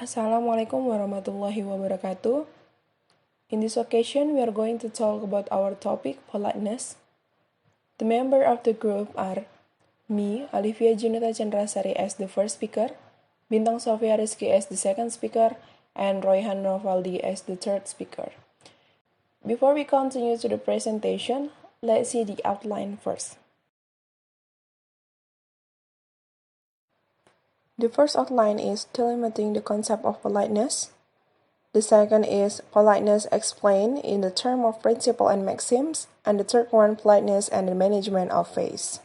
Assalamualaikum warahmatullahi wabarakatuh. In this occasion, we are going to talk about our topic, politeness. The members of the group are me, Alifia, Junita, Cendraa, Sari as the first speaker, Bintang Shofiarizqi as the second speaker, and Royhan Naufaldi as the third speaker. Before we continue to the presentation, let's see the outline first. The first outline is delimiting the concept of politeness. The second is politeness explained in the term of principle and maxims, and the third one, politeness and the management of face.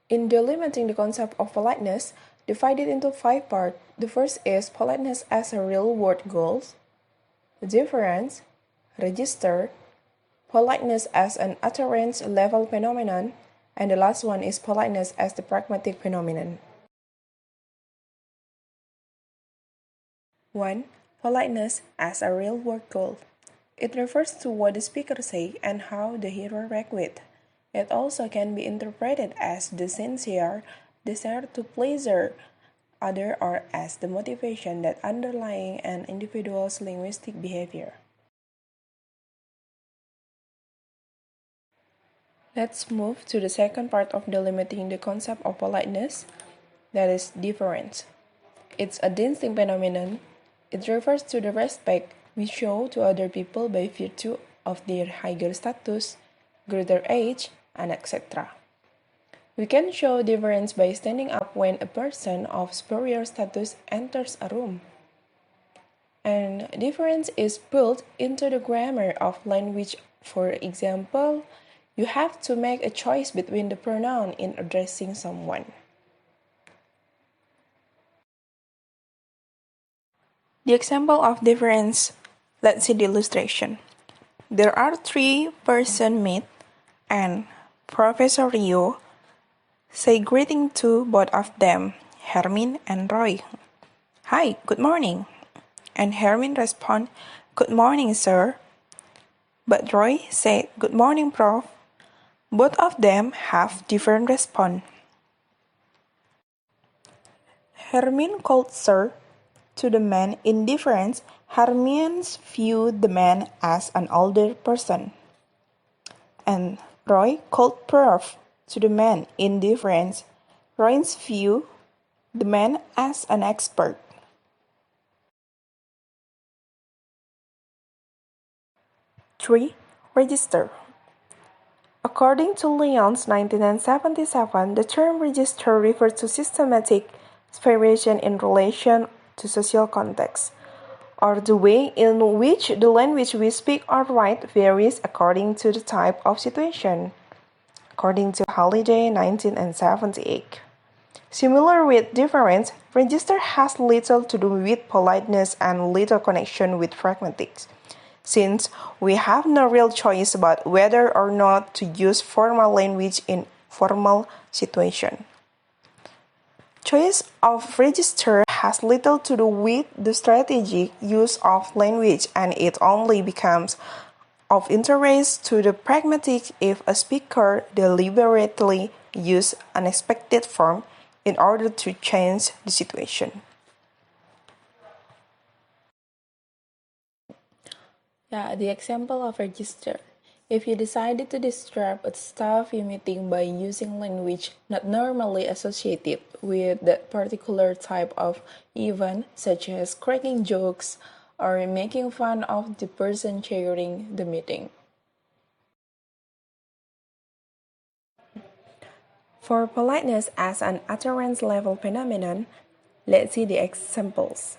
In delimiting the concept of politeness, divided into 5 parts. The first is politeness as a real-world goal, difference, register, politeness as an utterance-level phenomenon, and the last one is politeness as the pragmatic phenomenon. 1. Politeness as a real-world goal. It refers to what the speaker says and how the hearer reacts with. It also can be interpreted as the sincere desire to please others or as the motivation that underlying an individual's linguistic behavior. Let's move to the second part of delimiting the concept of politeness, that is difference. It's a distinct phenomenon. It refers to the respect we show to other people by virtue of their higher status, greater age, and etc. We can show difference by standing up when a person of superior status enters a room. And difference is built into the grammar of language. For example, you have to make a choice between the pronoun in addressing someone. The example of difference, let's see the illustration. There are 3 persons meet, and Professor Rio say greeting to both of them, Hermin and Roy. Hi, good morning. And Hermin respond, good morning, sir. But Roy said, good morning, Prof. Both of them have different response. Hermin called sir to the man in difference. Hermin viewed the man as an older person. And Roy called Prof to the man in difference. Roy's view the man as an expert. Three, register. According to Lyons 1977, the term register refers to systematic variation in relation to social context, or the way in which the language we speak or write varies according to the type of situation, according to Halliday 1978. Similar with difference, register has little to do with politeness and little connection with pragmatics, since we have no real choice about whether or not to use formal language in formal situation. Choice of register has little to do with the strategic use of language, and it only becomes of interest to the pragmatic if a speaker deliberately uses unexpected form in order to change the situation. The example of register. If you decided to disrupt a staff meeting by using language not normally associated with that particular type of event, such as cracking jokes or making fun of the person chairing the meeting. For politeness as an utterance-level phenomenon, let's see the examples.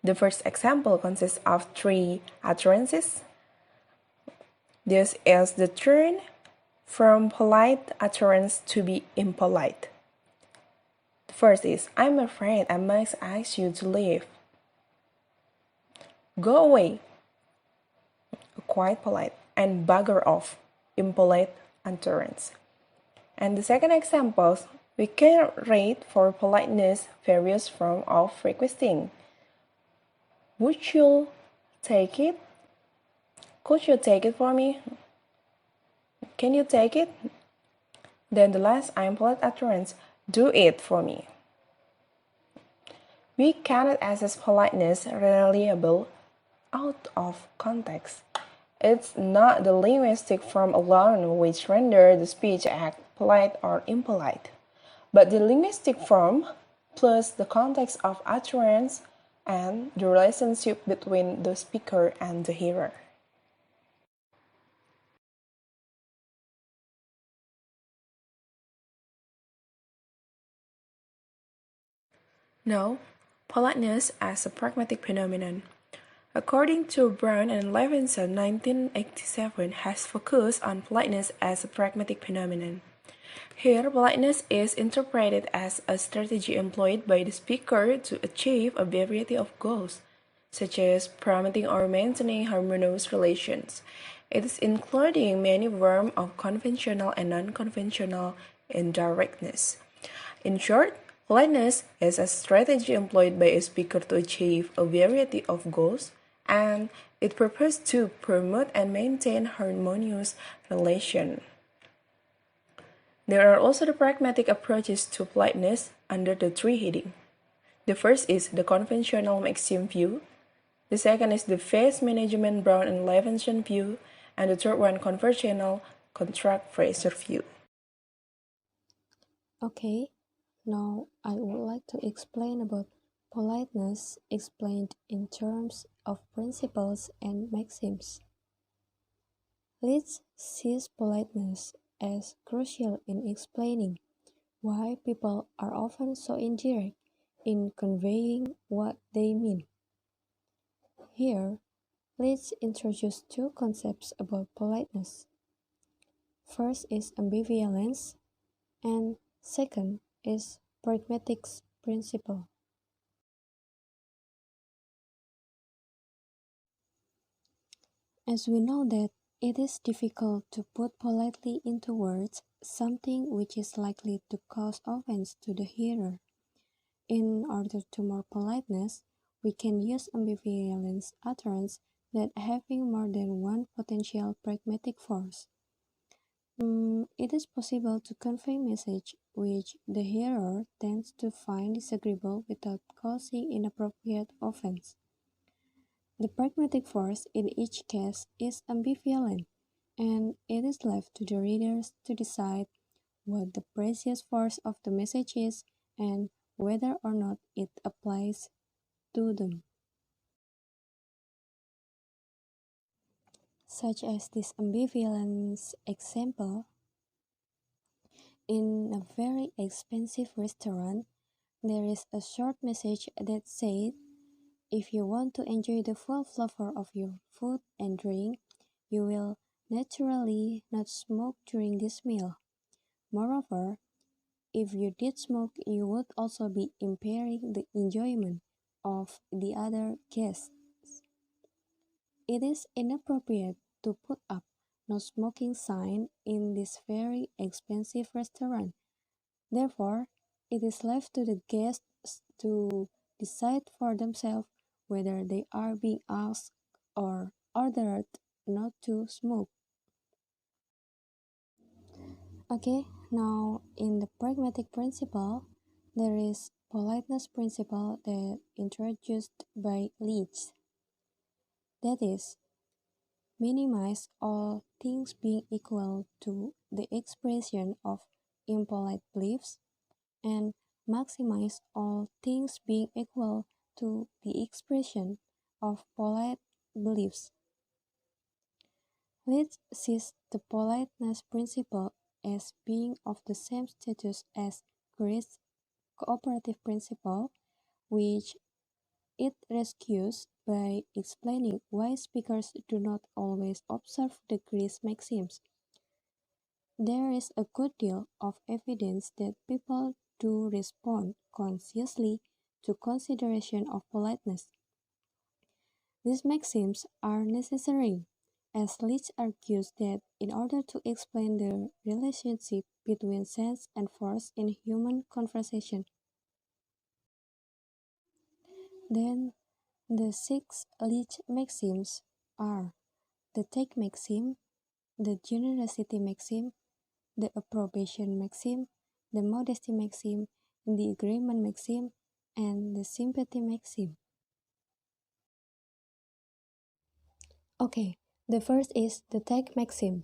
The first example consists of 3 utterances. This is the turn from polite utterance to be impolite. The first is, I'm afraid I must ask you to leave. Go away, quite polite, and bugger off, impolite utterance. And the second example, we can rate for politeness various forms of requesting. Would you take it? Could you take it for me? Can you take it? Then the last impolite utterance, do it for me. We cannot assess politeness reliable out of context. It's not the linguistic form alone which render the speech act polite or impolite, but the linguistic form plus the context of utterance and the relationship between the speaker and the hearer. Now, politeness as a pragmatic phenomenon. According to Brown and Levinson, 1987 has focused on politeness as a pragmatic phenomenon. Here, politeness is interpreted as a strategy employed by the speaker to achieve a variety of goals, such as promoting or maintaining harmonious relations. It is including many forms of conventional and non-conventional indirectness. In short, politeness is a strategy employed by a speaker to achieve a variety of goals, and it purposes to promote and maintain harmonious relations. There are also the pragmatic approaches to politeness under the three headings. The first is the conventional maxim view, the second is the phase management Brown and Levinson view, and the third one conventional contract phrasing view. Okay, now I would like to explain about politeness explained in terms of principles and maxims. Let's see politeness as crucial in explaining why people are often so indirect in conveying what they mean. Here, let's introduce two concepts about politeness. First is ambivalence, and second is pragmatics principle. As we know that it is difficult to put politely into words something which is likely to cause offense to the hearer. In order to more politeness, we can use ambivalence utterance that having more than one potential pragmatic force. It is possible to convey message which the hearer tends to find disagreeable without causing inappropriate offense. The pragmatic force in each case is ambivalent, and it is left to the readers to decide what the precise force of the message is and whether or not it applies to them. Such as this ambivalence example, in a very expensive restaurant, there is a short message that says, if you want to enjoy the full flavor of your food and drink, you will naturally not smoke during this meal. Moreover, if you did smoke, you would also be impairing the enjoyment of the other guests. It is inappropriate to put up no smoking sign in this very expensive restaurant. Therefore, it is left to the guests to decide for themselves whether they are being asked or ordered not to smoke. Okay, now in the pragmatic principle, there is politeness principle that introduced by Leach. That is, minimize all things being equal to the expression of impolite beliefs and maximize all things being equal to the expression of polite beliefs. Let's see the politeness principle as being of the same status as Greece's cooperative principle, which it rescues by explaining why speakers do not always observe the Greece maxims. There is a good deal of evidence that people do respond consciously to consideration of politeness. These maxims are necessary, as Leach argues that in order to explain the relationship between sense and force in human conversation. Then the six Leach maxims are the take maxim, the generosity maxim, the approbation maxim, the modesty maxim, the agreement maxim, and the sympathy maxim. Okay, the first is the tag maxim.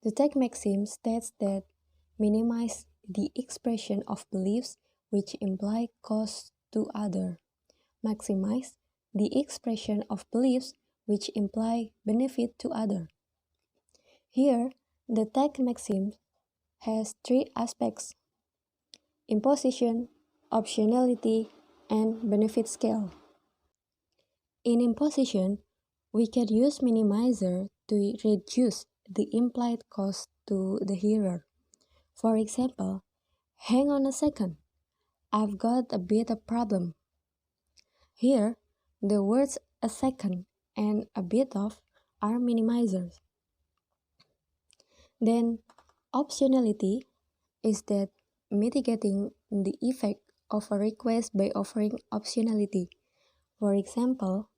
The tag maxim states that minimize the expression of beliefs which imply cost to other. Maximize the expression of beliefs which imply benefit to other. Here, the tag maxim has three aspects: imposition, optionality, and benefit scale. In imposition, we can use minimizer to reduce the implied cost to the hearer. For example, hang on a second, I've got a bit of problem. Here, the words a second and a bit of are minimizers. Then, optionality is that mitigating the effect of a request by offering optionality. For example,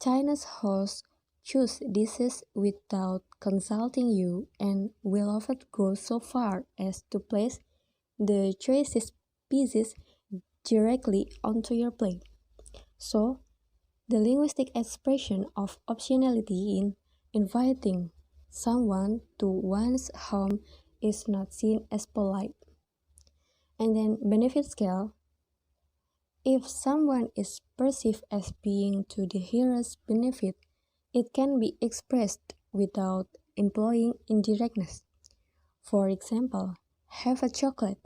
China's host choose dishes without consulting you and will often go so far as to place the choicest pieces directly onto your plate. So, the linguistic expression of optionality in inviting someone to one's home is not seen as polite. And then benefit scale. If someone is perceived as being to the hearer's benefit, it can be expressed without employing indirectness. For example, have a chocolate.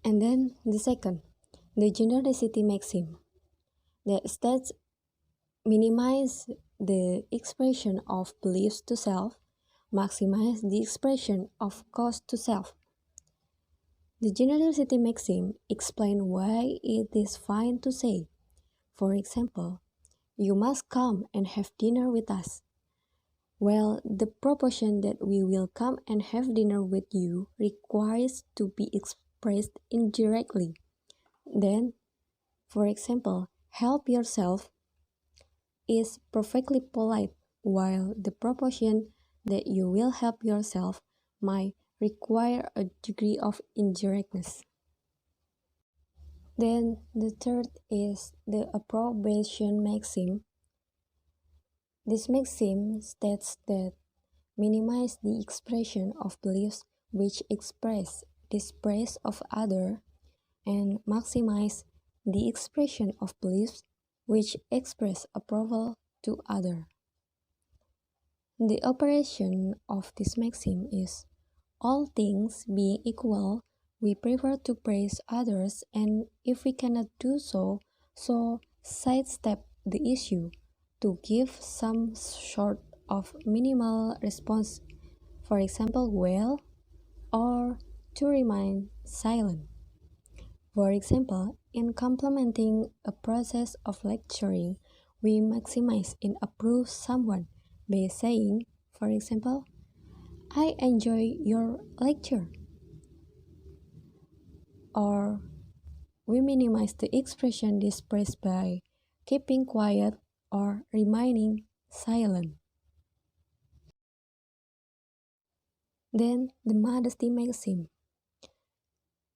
And then the second, the generosity maxim, that states minimize the expression of beliefs to self, maximize the expression of cost to self. The generosity maxim explains why it is fine to say, for example, you must come and have dinner with us. Well, the proposition that we will come and have dinner with you requires to be expressed indirectly. Then, for example, help yourself is perfectly polite, while the proposition that you will help yourself might require a degree of indirectness. Then the third is the approbation maxim. This maxim states that minimize the expression of beliefs which express dispraise of other and maximize the expression of beliefs which express approval to other. The operation of this maxim is, all things being equal, we prefer to praise others, and if we cannot do so, sidestep the issue to give some sort of minimal response, for example, well, or to remain silent. For example, in complementing a process of lecturing, we maximize and approve someone by saying, for example, I enjoy your lecture. Or we minimize the expression dispraise by keeping quiet or remaining silent. Then the modesty maxim.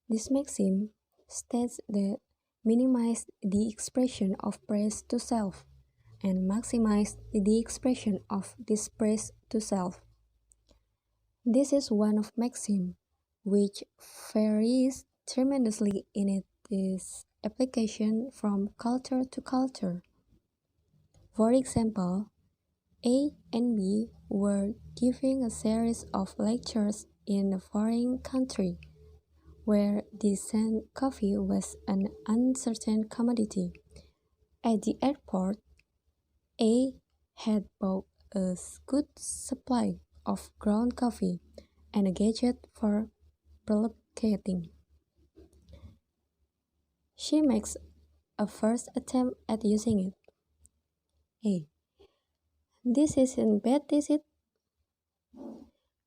This maxim states that minimize the expression of praise to self and maximize the expression of dispraise to self. This is one of maxim which varies tremendously in its application from culture to culture. For example, A and B were giving a series of lectures in a foreign country where decent coffee was an uncertain commodity. At the airport, A had bought a good supply of ground coffee and a gadget for relocating. She makes a first attempt at using it. A. This isn't bad, is it?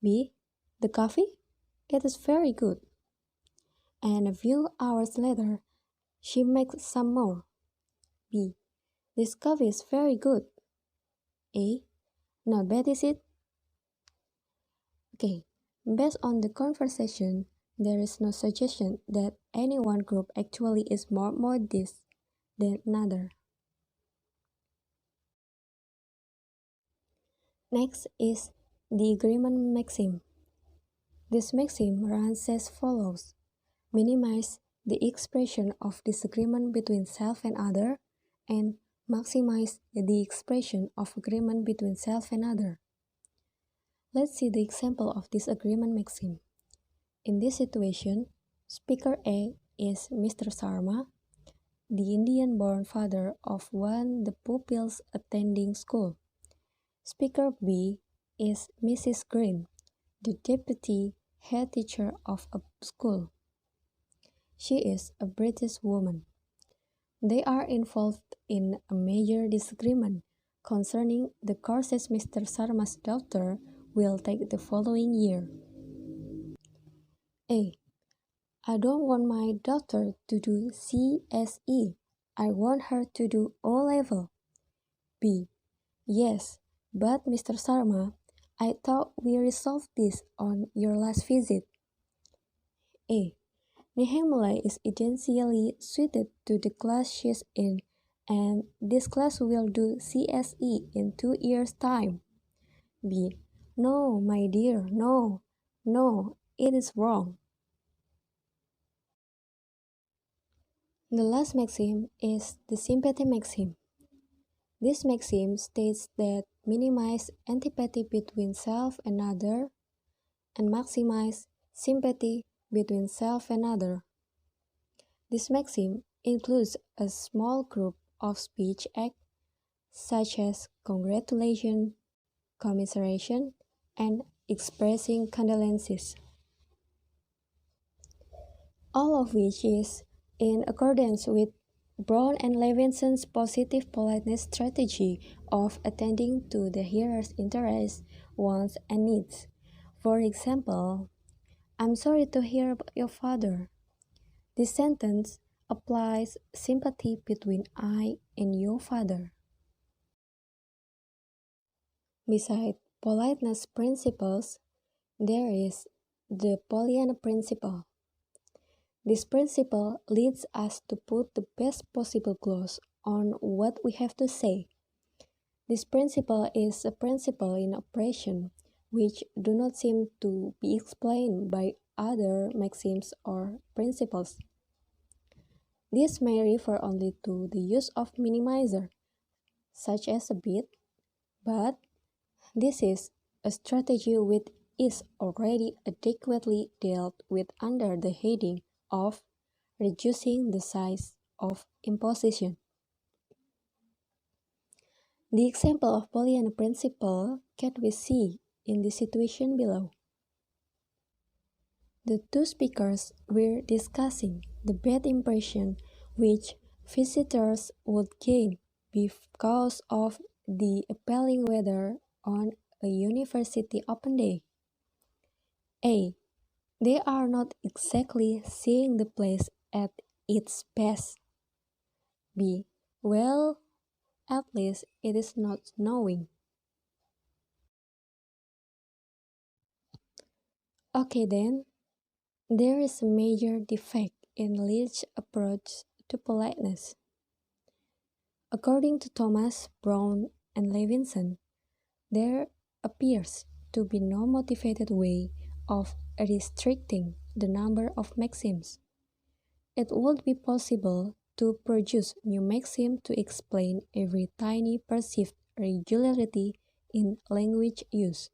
B. The coffee? It is very good. And a few hours later, she makes some more. B. This coffee is very good. A. Not bad, is it? Okay, based on the conversation, there is no suggestion that any one group actually is more modest than another. Next is the agreement maxim. This maxim runs as follows. Minimize the expression of disagreement between self and other, and maximize the expression of agreement between self and other. Let's see the example of this agreement maxim. In this situation, speaker A is Mr. Sharma, the Indian-born father of one the pupils attending school. Speaker B is Mrs. Green, the deputy head teacher of a school. She is a British woman. They are involved in a major disagreement concerning the courses Mr. Sharma's daughter will take the following year. A. I don't want my daughter to do CSE. I want her to do O-level. B. Yes, but Mr. Sharma, I thought we resolved this on your last visit. A. Nihemula is essentially suited to the class she's in, and this class will do CSE in 2 years' time. B. No, my dear, no, it is wrong. The last maxim is the sympathy maxim. This maxim states that minimize antipathy between self and other and maximize sympathy between self and other. This maxim includes a small group of speech acts such as congratulation, commiseration, and expressing condolences, all of which is in accordance with Brown and Levinson's positive politeness strategy of attending to the hearer's interests, wants, and needs. For example, I'm sorry to hear about your father. This sentence applies sympathy between I and your father. Besides politeness principles, there is the Pollyanna principle. This principle leads us to put the best possible gloss on what we have to say. This principle is a principle in operation which do not seem to be explained by other maxims or principles. This may refer only to the use of minimizer, such as a bit, but this is a strategy which is already adequately dealt with under the heading of reducing the size of imposition. The example of Pollyanna principle can we see in the situation below. The two speakers were discussing the bad impression which visitors would gain because of the appalling weather on a university open day. A. They are not exactly seeing the place at its best. B. Well, at least it is not snowing. Okay then, there is a major defect in Leach's approach to politeness. According to Thomas, Brown, and Levinson, there appears to be no motivated way of restricting the number of maxims. It would be possible to produce new maxim to explain every tiny perceived irregularity in language use.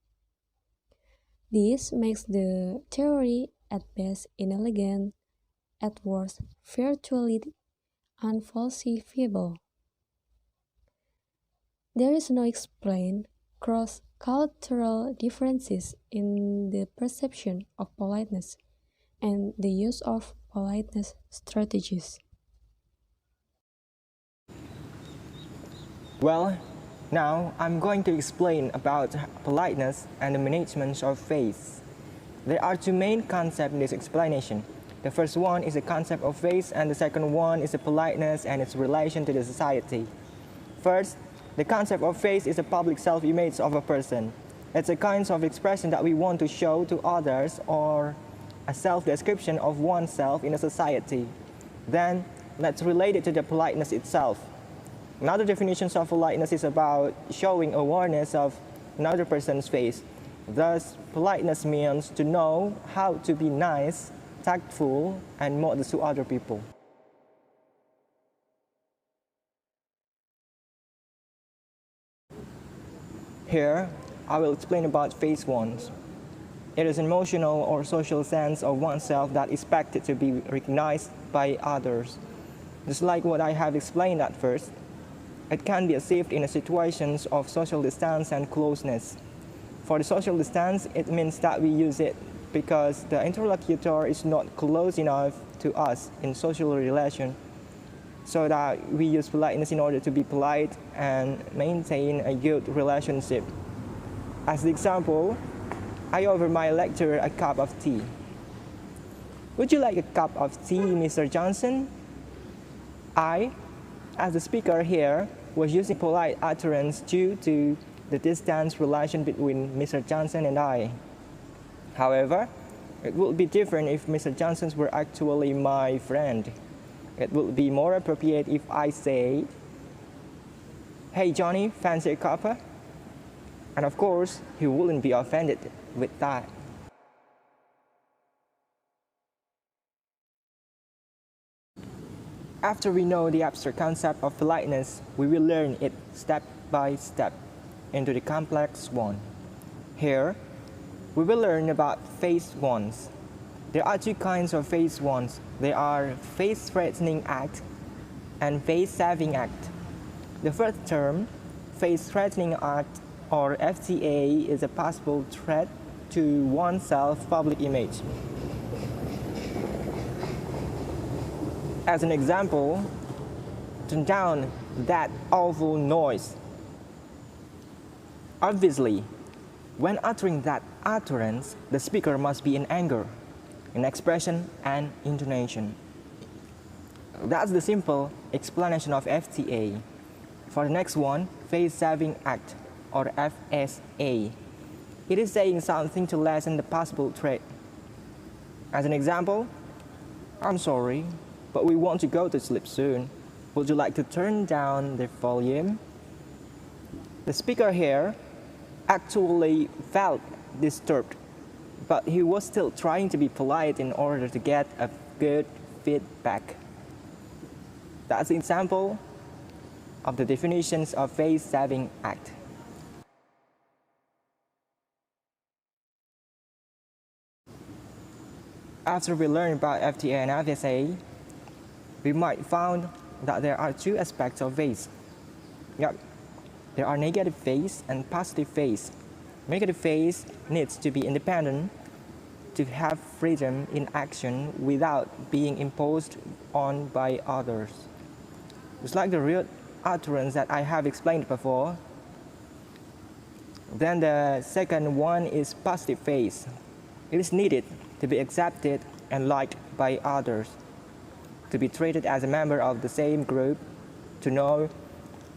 This makes the theory at best inelegant, at worst virtually unfalsifiable. There is no explained cross-cultural differences in the perception of politeness and the use of politeness strategies. Well, now I'm going to explain about politeness and the management of face. There are two main concepts in this explanation. The first one is the concept of face, and the second one is the politeness and its relation to the society. First, the concept of face is the public self-image of a person. It's a kind of expression that we want to show to others or a self-description of oneself in a society. Then let's relate it to the politeness itself. Another definition of politeness is about showing awareness of another person's face. Thus, politeness means to know how to be nice, tactful, and modest to other people. Here, I will explain about face wounds. It is an emotional or social sense of oneself that is expected to be recognized by others. Just like what I have explained at first, it can be achieved in situations of social distance and closeness. For the social distance, it means that we use it because the interlocutor is not close enough to us in social relation, so that we use politeness in order to be polite and maintain a good relationship. As the example, I offer my lecturer a cup of tea. Would you like a cup of tea, Mr. Johnson? I, as the speaker here, was using polite utterance due to the distance relation between Mr. Johnson and I. However, it would be different if Mr. Johnson were actually my friend. It would be more appropriate if I say, "Hey Johnny, fancy a cuppa?" And of course, he wouldn't be offended with that. After we know the abstract concept of politeness, we will learn it step by step into the complex one. Here, we will learn about face wounds. There are two kinds of face wounds. They are face-threatening act and face-saving act. The first term, face-threatening act, or FTA, is a possible threat to oneself public image. As an example, turn down that awful noise. Obviously, when uttering that utterance, the speaker must be in anger, in expression and intonation. That's the simple explanation of FTA. For the next one, face-saving act, or FSA. It is saying something to lessen the possible threat. As an example, "I'm sorry, but we want to go to sleep soon. Would you like to turn down the volume?" The speaker here actually felt disturbed, but he was still trying to be polite in order to get a good feedback. That's an example of the definitions of face-saving act. After we learn about FTA and FSA, we might find that there are two aspects of face. Yep. There are negative face and positive face. Negative face needs to be independent to have freedom in action without being imposed on by others. It's like the real utterance that I have explained before. Then the second one is positive face. It is needed to be accepted and liked by others, to be treated as a member of the same group, to know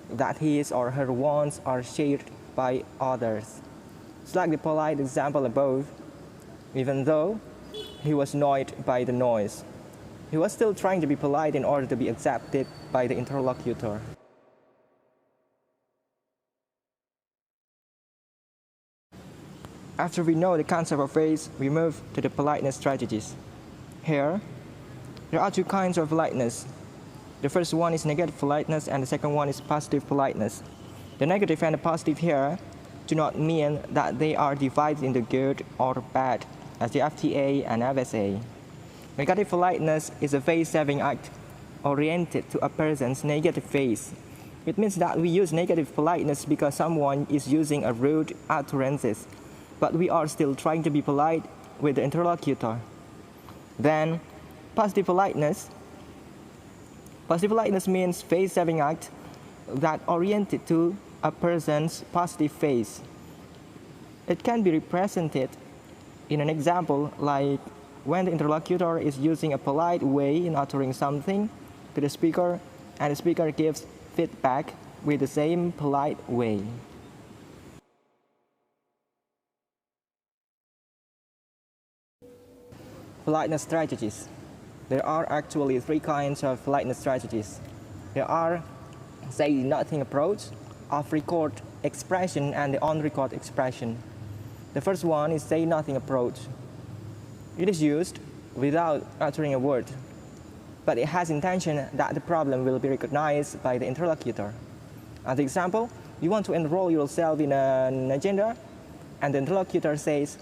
that his or her wants are shared by others. It's like the polite example above. Even though he was annoyed by the noise, he was still trying to be polite in order to be accepted by the interlocutor. After we know the concept of face, we move to the politeness strategies. Here, there are two kinds of politeness. The first one is negative politeness and the second one is positive politeness. The negative and the positive here do not mean that they are divided into good or bad, as the FTA and FSA. Negative politeness is a face-saving act oriented to a person's negative face. It means that we use negative politeness because someone is using a rude utterances, but we are still trying to be polite with the interlocutor. Then, positive politeness. Positive politeness means face-saving act that oriented to a person's positive face. It can be represented in an example like when the interlocutor is using a polite way in uttering something to the speaker and the speaker gives feedback with the same polite way. Politeness strategies. There are actually three kinds of politeness strategies. There are say nothing approach, off-record expression, and the on-record expression. The first one is say nothing approach. It is used without uttering a word, but it has intention that the problem will be recognized by the interlocutor. As an example, you want to enroll yourself in an agenda, and the interlocutor says,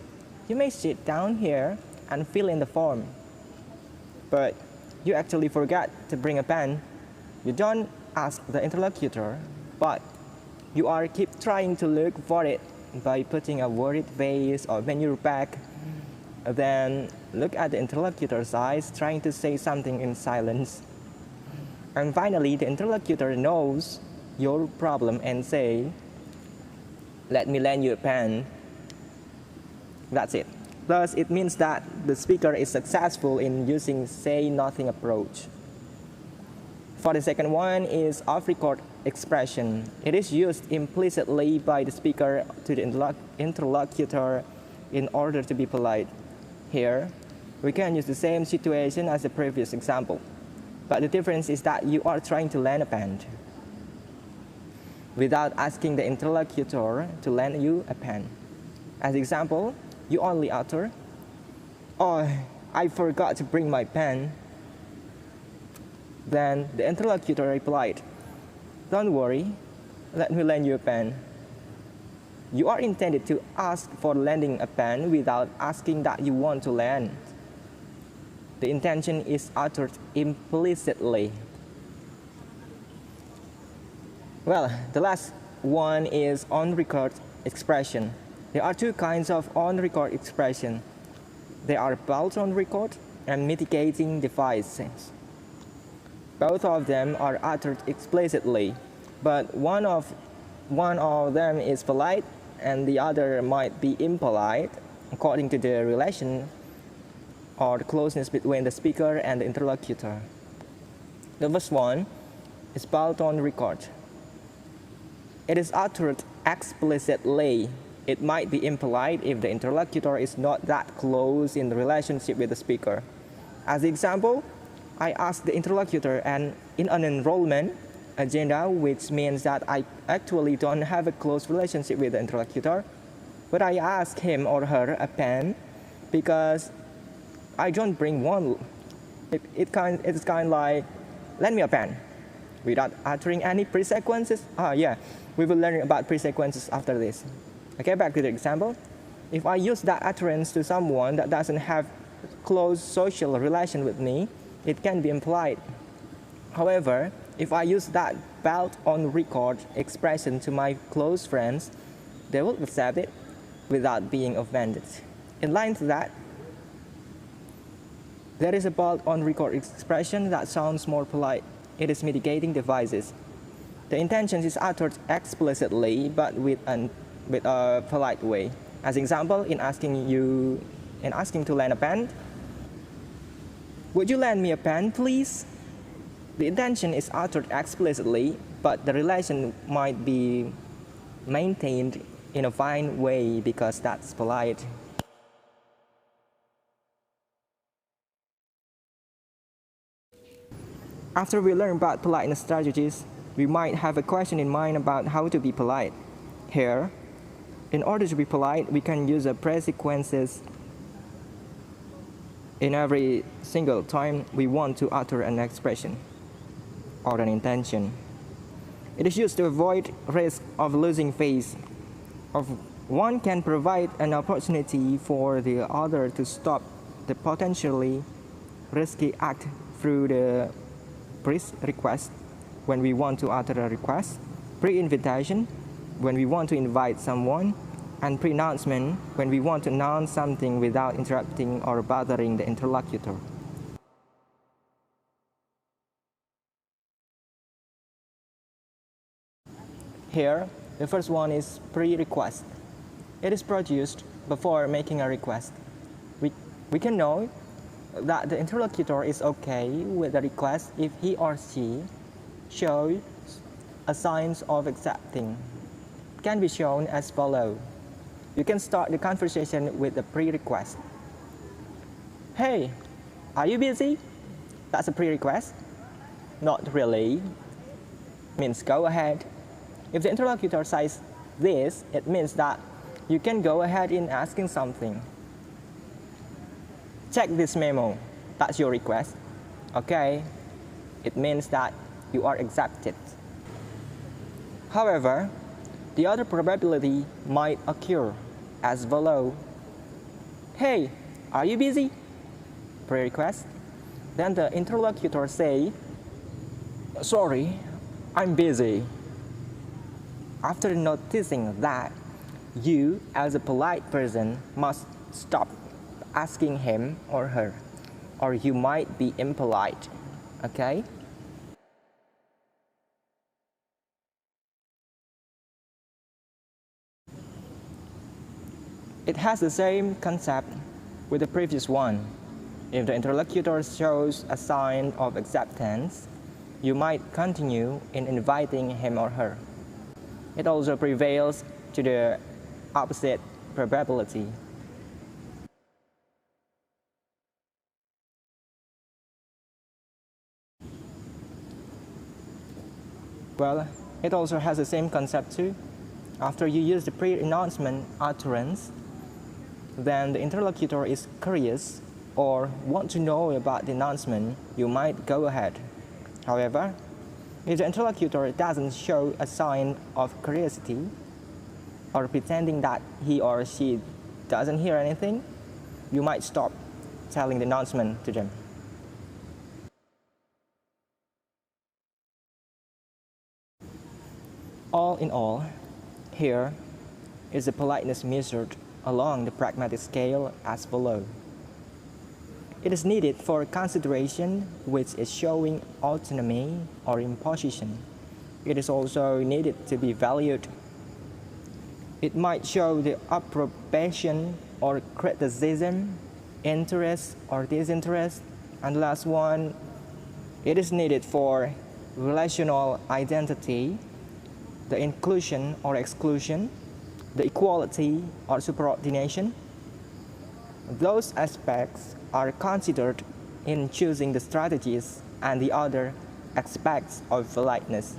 "You may sit down here and fill in the form." But you actually forgot to bring a pen. You don't ask the interlocutor, but you are keep trying to look for it by putting a worried face or bend your back. Then look at the interlocutor's eyes, trying to say something in silence. And finally, the interlocutor knows your problem and say, "Let me lend you a pen." That's it. Thus, it means that the speaker is successful in using say nothing approach. For the second one is off-record expression. It is used implicitly by the speaker to the interlocutor in order to be polite. Here, we can use the same situation as the previous example, but the difference is that you are trying to lend a pen without asking the interlocutor to lend you a pen. As example, you only utter, "Oh, I forgot to bring my pen." Then the interlocutor replied, "Don't worry, let me lend you a pen." You are intended to ask for lending a pen without asking that you want to lend. The intention is uttered implicitly. Well, the last one is on-record expression. There are two kinds of on-record expression. They are both on-record and mitigating devices. Both of them are uttered explicitly, but one of them is polite and the other might be impolite according to the relation or the closeness between the speaker and the interlocutor. The first one is both on-record. It is uttered explicitly. It might be impolite if the interlocutor is not that close in the relationship with the speaker. As an example, I asked the interlocutor in an enrollment agenda, which means that I actually don't have a close relationship with the interlocutor, but I ask him or her a pen because I don't bring one. It's kind of like, "Lend me a pen," without uttering any pre-sequences. We will learn about pre-sequences after this. Okay, back to the example. If I use that utterance to someone that doesn't have close social relation with me, it can be implied. However, if I use that belt on record expression to my close friends, they will accept it without being offended. In line to that, there is a belt on record expression that sounds more polite. It is mitigating devices. The intention is uttered explicitly, but with a polite way. As example, in asking to lend a pen, "Would you lend me a pen, please?" The intention is uttered explicitly, but the relation might be maintained in a fine way because that's polite. After we learn about politeness strategies, we might have a question in mind about how to be polite. Here, in order to be polite, we can use a pre-sequences in every single time we want to utter an expression or an intention. It is used to avoid risk of losing face. One can provide an opportunity for the other to stop the potentially risky act through the pre-request when we want to utter a request, pre-invitation when we want to invite someone, and pre-announcement when we want to announce something without interrupting or bothering the interlocutor. Here, the first one is pre-request. It is produced before making a request. We can know that the interlocutor is okay with the request if he or she shows a signs of accepting. It can be shown as follows. You can start the conversation with the pre-request. Hey, are you busy? That's a pre-request. Not really. Means go ahead. If the interlocutor says this, it means that you can go ahead in asking something. Check this memo. That's your request. Okay. It means that you are accepted. However, the other probability might occur as below. Hey, are you busy? Pre-request. Then the interlocutor say, sorry, I'm busy. After noticing that, you as a polite person must stop asking him or her, or you might be impolite. Okay? It has the same concept with the previous one. If the interlocutor shows a sign of acceptance, you might continue in inviting him or her. It also prevails to the opposite probability. Well, it also has the same concept too. After you use the pre-announcement utterance, then the interlocutor is curious or want to know about the announcement, you might go ahead. However, if the interlocutor doesn't show a sign of curiosity or pretending that he or she doesn't hear anything, you might stop telling the announcement to them. All in all, here is the politeness measured along the pragmatic scale as below. It is needed for consideration which is showing autonomy or imposition. It is also needed to be valued. It might show the approbation or criticism, interest or disinterest. And the last one, it is needed for relational identity, the inclusion or exclusion, the equality or superordination. Those aspects are considered in choosing the strategies and the other aspects of politeness.